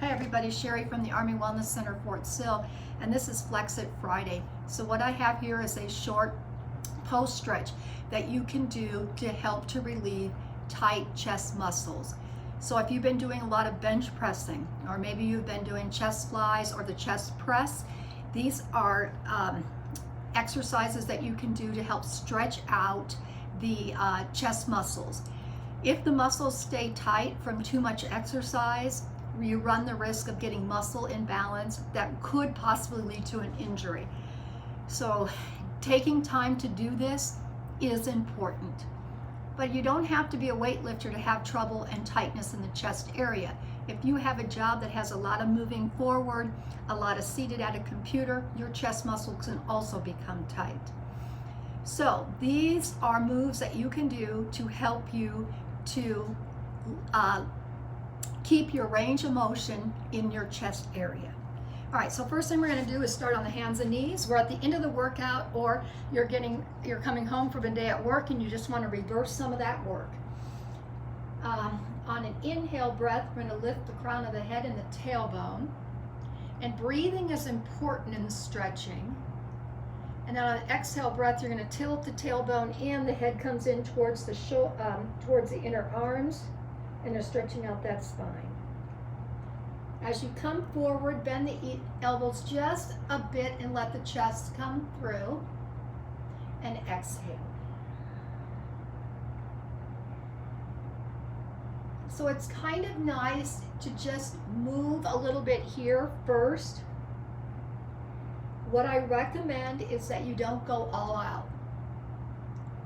Hi everybody, Sherry from the Army Wellness Center, Fort Sill, and this is Flex It Friday. So what I have here is a short post stretch that you can do to help to relieve tight chest muscles. So if you've been doing a lot of bench pressing, or maybe you've been doing chest flies or the chest press, these are exercises that you can do to help stretch out the chest muscles. If the muscles stay tight from too much exercise, you run the risk of getting muscle imbalance that could possibly lead to an injury. So taking time to do this is important. But you don't have to be a weightlifter to have trouble and tightness in the chest area. If you have a job that has a lot of moving forward, a lot of seated at a computer, your chest muscles can also become tight. So these are moves that you can do to help you to keep your range of motion in your chest area. All right, so first thing we're going to do is start on the hands and knees. We're at the end of the workout, or you're coming home from a day at work and you just want to reverse some of that work. On an inhale breath, we're going to lift the crown of the head and the tailbone. And breathing is important in the stretching. And then on an exhale breath, you're going to tilt the tailbone in, the head comes in towards the towards the inner arms, and they're stretching out that spine. As you come forward, bend the elbows just a bit and let the chest come through, and exhale. So it's kind of nice to just move a little bit here first. What I recommend is that you don't go all out.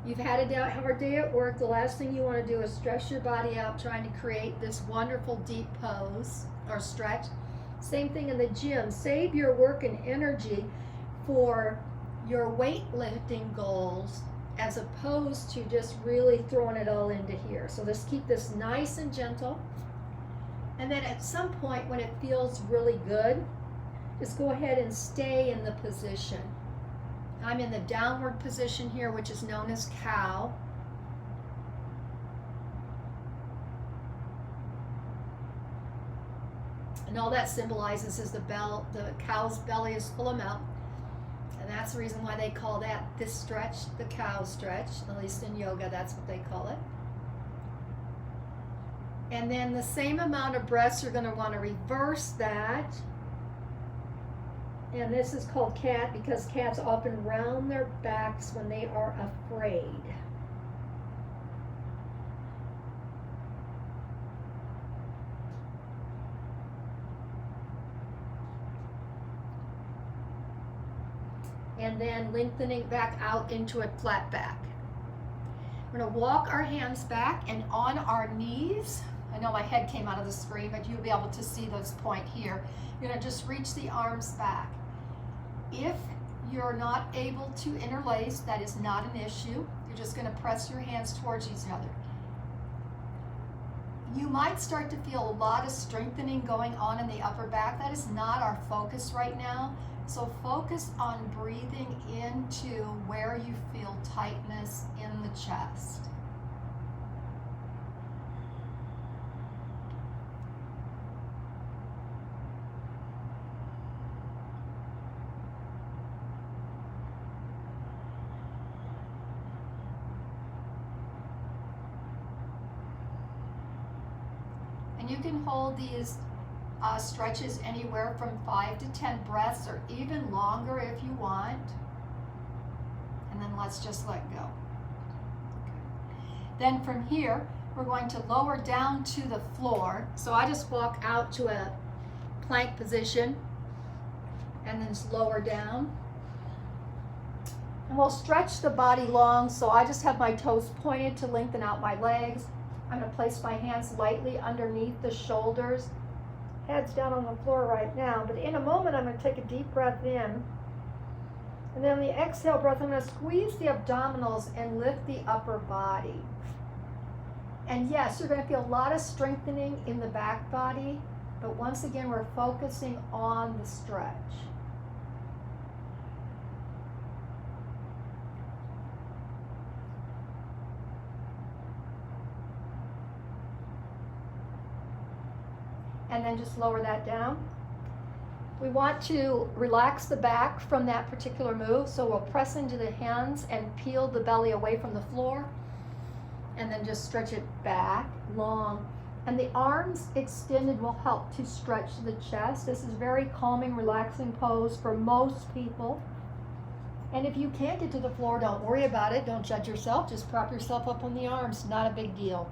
You've had a hard day at work. The last thing you want to do is stress your body out trying to create this wonderful deep pose or stretch. Same thing in the gym. Save your work and energy for your weightlifting goals as opposed to just really throwing it all into here. So let's keep this nice and gentle. And then at some point when it feels really good, just go ahead and stay in the position. I'm in the downward position here, which is known as cow. And all that symbolizes is the cow's belly is full of milk. And that's the reason why they call this stretch the cow stretch. At least in yoga, that's what they call it. And then the same amount of breaths, you're going to want to reverse that. And this is called cat because cats often round their backs when they are afraid. And then lengthening back out into a flat back. We're going to walk our hands back and on our knees. I know my head came out of the screen, but you'll be able to see this point here. You're going to just reach the arms back. If you're not able to interlace, that is not an issue. You're just going to press your hands towards each other. You might start to feel a lot of strengthening going on in the upper back. That is not our focus right now. So focus on breathing into where you feel tightness in the chest. And you can hold these stretches anywhere from 5 to 10 breaths or even longer if you want. And then let's just let go. Okay. Then from here, we're going to lower down to the floor. So I just walk out to a plank position and then just lower down. And we'll stretch the body long, so I just have my toes pointed to lengthen out my legs. I'm going to place my hands lightly underneath the shoulders. Head's down on the floor right now, but in a moment I'm going to take a deep breath in. And then on the exhale breath, I'm going to squeeze the abdominals and lift the upper body. And yes, you're going to feel a lot of strengthening in the back body, but once again, we're focusing on the stretch. and then just lower that down. We want to relax the back from that particular move, so we'll press into the hands and peel the belly away from the floor, and then just stretch it back long. And the arms extended will help to stretch the chest. This is very calming, relaxing pose for most people. And if you can't get to the floor, don't worry about it. Don't judge yourself. Just prop yourself up on the arms. Not a big deal.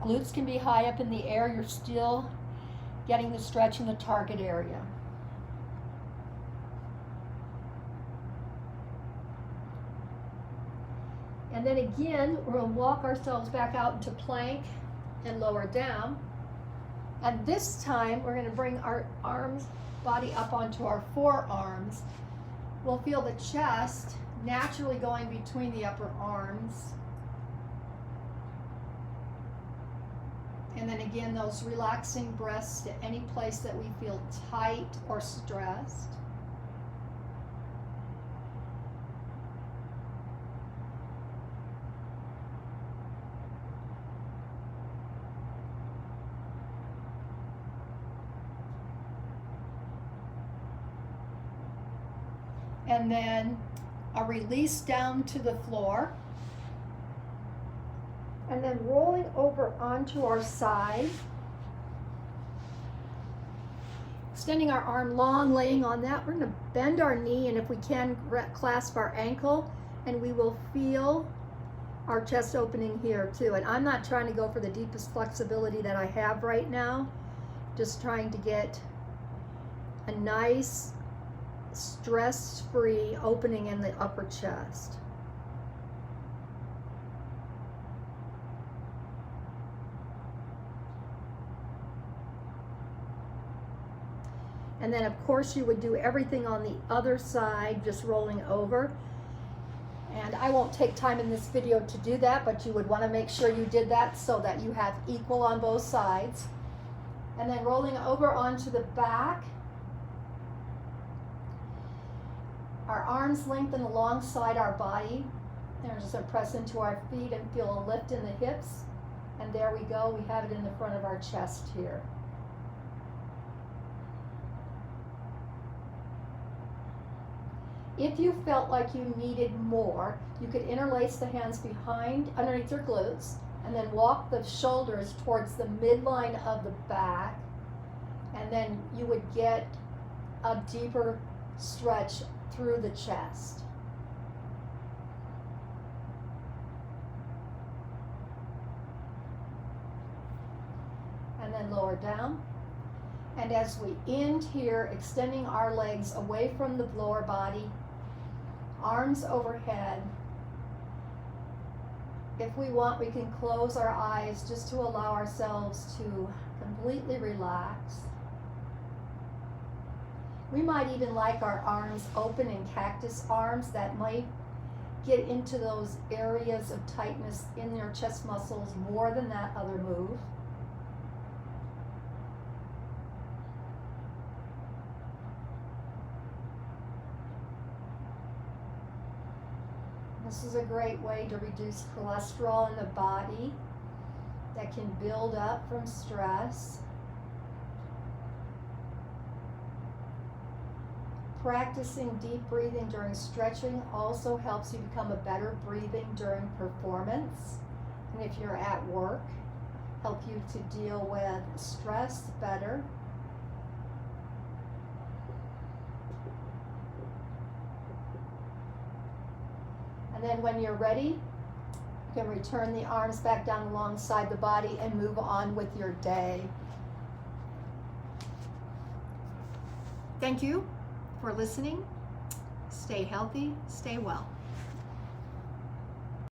Glutes can be high up in the air. You're still getting the stretch in the target area. And then again, we're going to walk ourselves back out into plank and lower down. And this time, we're going to bring our arms, body up onto our forearms. We'll feel the chest naturally going between the upper arms. And then again, those relaxing breaths to any place that we feel tight or stressed. And then a release down to the floor. And then rolling over onto our side. Extending our arm long, laying on that. We're going to bend our knee, and if we can, clasp our ankle, and we will feel our chest opening here too. And I'm not trying to go for the deepest flexibility that I have right now. Just trying to get a nice, stress-free opening in the upper chest. And then of course you would do everything on the other side, just rolling over. And I won't take time in this video to do that, but you would want to make sure you did that so that you have equal on both sides. And then rolling over onto the back. Our arms lengthen alongside our body. And we're just going to press into our feet and feel a lift in the hips. And there we go. We have it in the front of our chest here. If you felt like you needed more, you could interlace the hands underneath your glutes, and then walk the shoulders towards the midline of the back. And then you would get a deeper stretch through the chest. And then lower down. And as we end here, extending our legs away from the lower body, arms overhead. If we want, we can close our eyes just to allow ourselves to completely relax. We might even like our arms open in cactus arms. That might get into those areas of tightness in your chest muscles more than that other move. This is a great way to reduce cholesterol in the body that can build up from stress. Practicing deep breathing during stretching also helps you become a better breathing during performance. And if you're at work, help you to deal with stress better. And then when you're ready, you can return the arms back down alongside the body and move on with your day. Thank you for listening. Stay healthy, stay well.